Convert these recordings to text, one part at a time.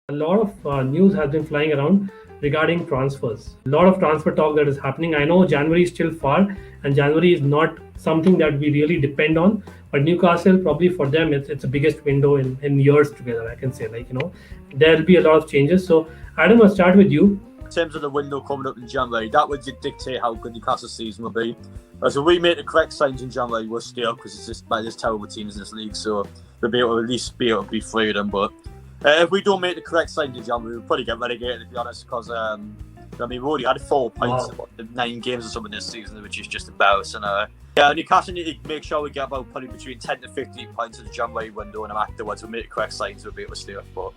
A lot of news has been flying around regarding transfers. A lot of transfer talk that is happening. I know January is still far, and January is not something that we really depend on. But Newcastle, probably for them, it's the biggest window in years together. I can say, there'll be a lot of changes. So, Adam, I'll start with you. In terms of the window coming up in January, that would dictate how good Newcastle's season will be. So we make the correct signs in January, we'll stay up because it's just there's terrible teams in this league, so we'll be able to at least be able to be free of them. But if we don't make the correct signs in January, we'll probably get relegated, to be honest, because we've already had 4 points in 9 games or something this season, which is just embarrassing. Newcastle need to make sure we get about probably between 10 to 15 points in the January window, and afterwards we'll make the correct signs, we'll be able to stay up. But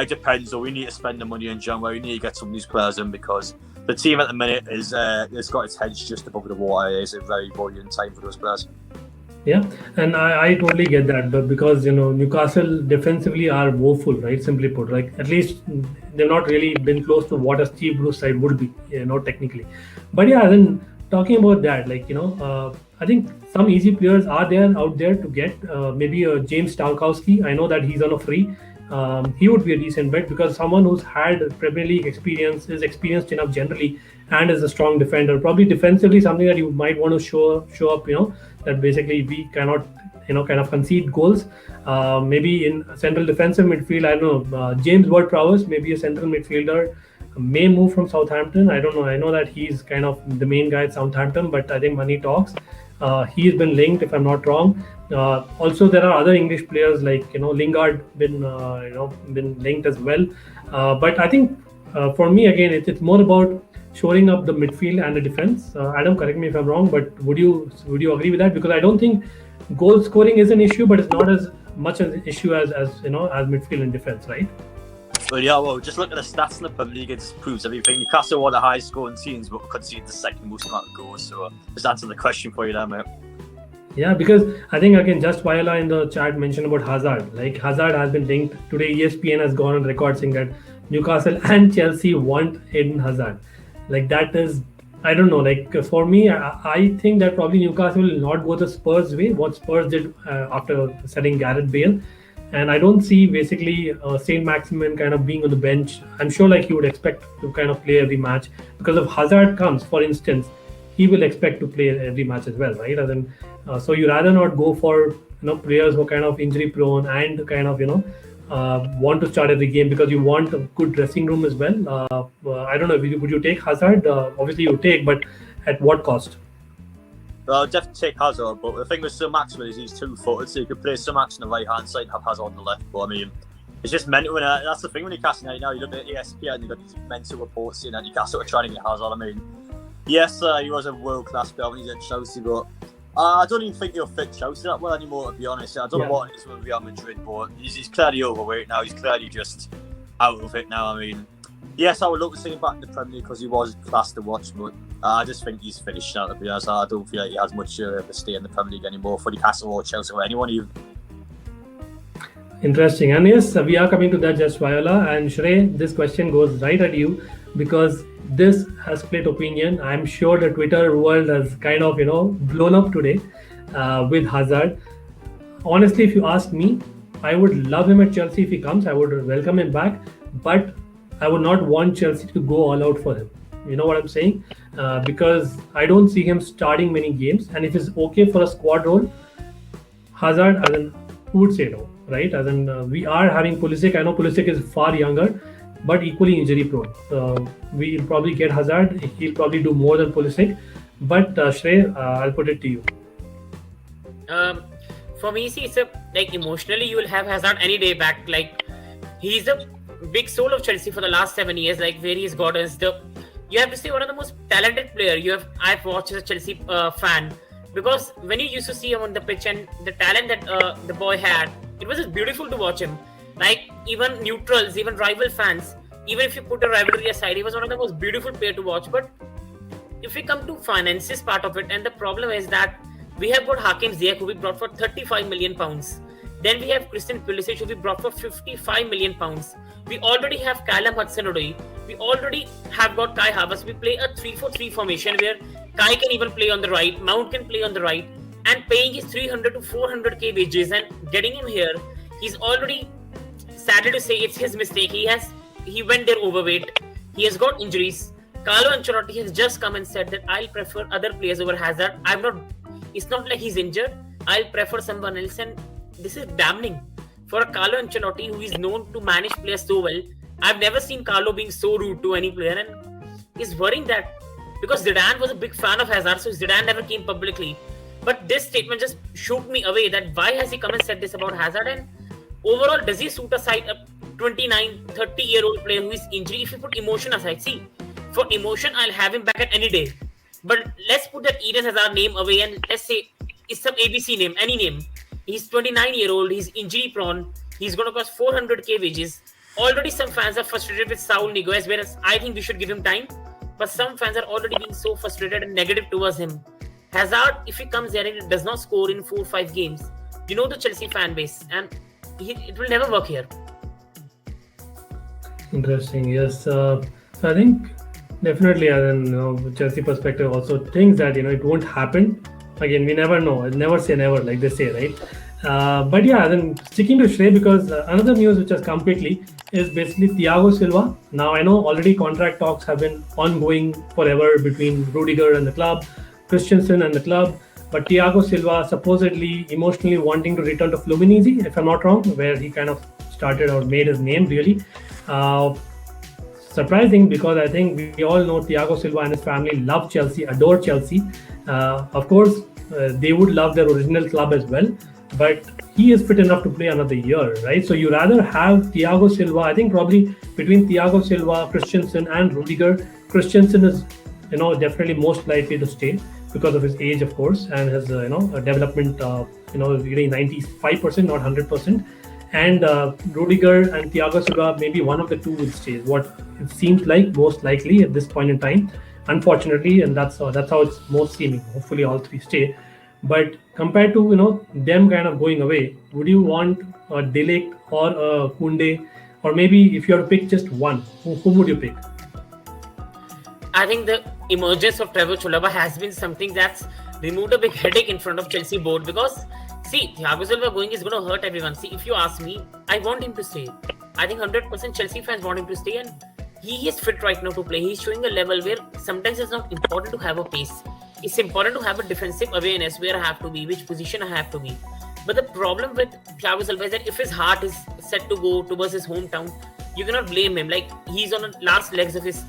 it depends, though. We need to spend the money in January. We need to get some of these players in because the team at the minute is it's got its heads just above the water. It's a very buoyant time for those players. Yeah, and I totally get that, but because Newcastle defensively are woeful, right? Simply put, at least they've not really been close to what a Steve Bruce side would be, technically. But yeah, then talking about that, I think some easy players are out there to get. Maybe James Tarkowski. I know that he's on a free. He would be a decent bet because someone who's had Premier League experience, is experienced enough generally, and is a strong defender. Probably defensively, something that you might want to show up. That basically we cannot, kind of concede goals. Maybe in central defensive midfield, I don't know. James Ward-Prowse, maybe a central midfielder, may move from Southampton. I don't know. I know that he's kind of the main guy at Southampton, but I think money talks. He's been linked, if I'm not wrong. Also, there are other English players like Lingard been linked as well. But I think for me again, it's more about shoring up the midfield and the defense. Adam, correct me if I'm wrong, but would you agree with that? Because I don't think goal scoring is an issue, but it's not as much an issue as midfield and defense, right? Well, just look at the stats in the Premier League. It just proves everything. Newcastle are the highest scoring teams, but concede the second most amount of goals. So just answer the question for you there, mate. Yeah, because I think again, just Viola in the chat mentioned about Hazard. Hazard has been linked today. ESPN has gone on record saying that Newcastle and Chelsea want Eden Hazard. That is, I don't know. For me, I think that probably Newcastle will not go the Spurs way. What Spurs did after selling Gareth Bale. And I don't see basically Saint-Maximin kind of being on the bench. I'm sure you would expect to kind of play every match because if Hazard comes, for instance, he will expect to play every match as well, right? So you rather not go for players who are kind of injury prone and kind of want to start every game because you want a good dressing room as well. I don't know. Would you take Hazard? Obviously you take, but at what cost? Well, I'll definitely take Hazard, but the thing with Saint-Maximin is he's 2-footed, so you could play Saint-Maximin on the right-hand side and have Hazard on the left. But it's just mental. That's the thing when Newcastle now. You look at ESPN and you've got these mental reports saying that Newcastle are trying to get Hazard. Yes, he was a world-class player when he's at Chelsea, but I don't even think he'll fit Chelsea that well anymore, to be honest. I don't know what it is with Real Madrid, but he's clearly overweight now. He's clearly just out of it now. Yes, I would love to see him back in the Premier League because he was class to watch, but I just think he's finished now, to be honest. I don't feel like he has much of a stay in the Premier League anymore for Newcastle or Chelsea or anyone even. Interesting. And yes, we are coming to that, just Viola. And Shrey, this question goes right at you because this has split opinion. I'm sure the Twitter world has kind of, blown up today with Hazard. Honestly, if you ask me, I would love him at Chelsea if he comes. I would welcome him back. But I would not want Chelsea to go all out for him. You know what I'm saying? Because I don't see him starting many games. And if it's okay for a squad role, Hazard, who would say no, right? We are having Pulisic. I know Pulisic is far younger, but equally injury prone. We'll probably get Hazard. He'll probably do more than Pulisic. But Shrey, I'll put it to you. For me, see, it's emotionally, you will have Hazard any day back. He's the big soul of Chelsea for the last 7 years. Where he's got is you have to say one of the most talented player I've watched as a Chelsea fan, because when you used to see him on the pitch and the talent that the boy had, it was just beautiful to watch him. Even neutrals, even rival fans, even if you put a rivalry aside, he was one of the most beautiful player to watch. But if we come to finances part of it, and the problem is that we have got Hakim Ziyech, who we brought for £35 million. Then we have Christian Pulisic, who we brought for £55 million. We already have Callum Hudson-Odoi. We already have got Kai Havertz. We play a 3-4-3 formation where Kai can even play on the right, Mount can play on the right, and paying his 300 to 400k wages and getting him here, he's already sadly to say, it's his mistake. He went there overweight. He has got injuries. Carlo Ancelotti has just come and said that I'll prefer other players over Hazard. It's not like he's injured. I'll prefer someone else, and this is damning for a Carlo Ancelotti who is known to manage players so well. I've never seen Carlo being so rude to any player, and he's worrying that because Zidane was a big fan of Hazard, so Zidane never came publicly. But this statement just shook me away that why has he come and said this about Hazard, and overall, does he suit aside a 29, 30-year-old player who is injured? If you put emotion aside, see, for emotion, I'll have him back at any day. But let's put that Eden Hazard name away and let's say it's some ABC name, any name. He's 29-year-old, he's injury prone, he's going to cost 400k wages. Already some fans are frustrated with Saul Niguez, whereas I think we should give him time. But some fans are already being so frustrated and negative towards him. Hazard, if he comes there and does not score in 4-5 games, you know the Chelsea fan base, and it will never work here. Interesting. Yes, I think definitely, Chelsea perspective also thinks that it won't happen. Again, we never know. Never say never, like they say, right? But yeah, then sticking to Shrey, because another news which has come quickly is basically Thiago Silva. Now I know already contract talks have been ongoing forever between Rudiger and the club, Christensen and the club. But Thiago Silva supposedly emotionally wanting to return to Fluminense, if I'm not wrong, where he kind of started or made his name really. Surprising, because I think we all know Thiago Silva and his family love Chelsea, adore Chelsea. Of course, they would love their original club as well, but he is fit enough to play another year, right? So you rather have Thiago Silva. I think probably between Thiago Silva, Christensen and Rudiger, Christensen is definitely most likely to stay because of his age, of course, and his development, really 95%, not 100%. And Rudiger and Thiago Silva, maybe one of the two will stay. What it seems like most likely at this point in time, unfortunately, and that's how it's most seeming. Hopefully, all three stay. But compared to them kind of going away, would you want a deLigt or a Kounde, or maybe if you have to pick just one, who would you pick? I think the emergence of Trevoh Chalobah has been something that's removed a big headache in front of Chelsea board, because see, Thiago Silva going is going to hurt everyone. See, if you ask me, I want him to stay. I think 100% Chelsea fans want him to stay, and he is fit right now to play. He's showing a level where sometimes it's not important to have a pace. It's important to have a defensive awareness, where I have to be, which position I have to be. But the problem with Thiago Silva is that if his heart is set to go towards his hometown, you cannot blame him. Like, he's on the last legs of his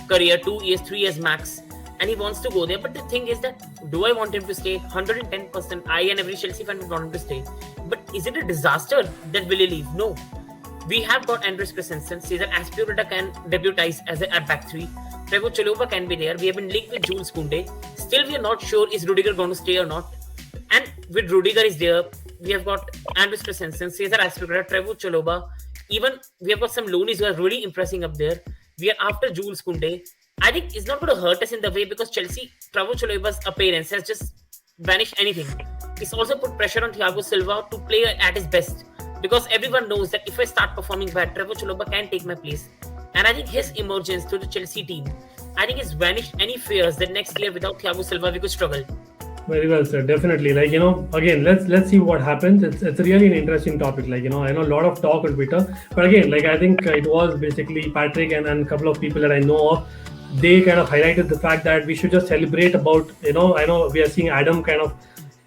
career, 2 years, 3 years max, and he wants to go there. But the thing is that, do I want him to stay? 110%. I and every Chelsea fan would want him to stay. But is it a disaster that will he leave? No. We have got Andreas Christensen. Cesar Azpilicueta can debutize as a back three. Trevoh Chalobah can be there. We have been linked with Jules Kounde. Still, we are not sure is Rudiger going to stay or not. And with Rudiger is there, we have got Andreas Christensen, Cesar Azpilicueta, Trevoh Chalobah. Even we have got some loanies who are really impressing up there. We are after Jules Kounde. I think it's not going to hurt us in the way, because Chelsea, Trevoh Chalobah's appearance has just vanished anything. It's also put pressure on Thiago Silva to play at his best, because everyone knows that if I start performing bad, Trevoh Chalobah can take my place. And I think his emergence to the Chelsea team, I think it's vanished any fears that next year without Thiago Silva we could struggle. Very well said. Definitely. Again, let's see what happens. It's really an interesting topic. I know a lot of talk on Twitter, but again, I think it was basically Patrick and a couple of people that I know of. They kind of highlighted the fact that we should just celebrate about, I know we are seeing Adam kind of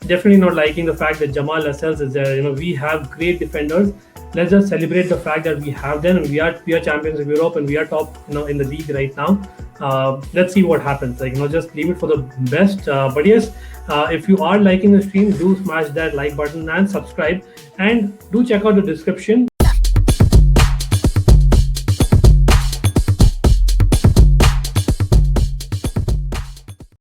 definitely not liking the fact that Jamal Lascelles is there. We have great defenders. Let's just celebrate the fact that we have them, and we are champions of Europe, and we are top, in the league right now. Let's see what happens. Just leave it for the best. But yes, if you are liking the stream, do smash that like button and subscribe, and do check out the description.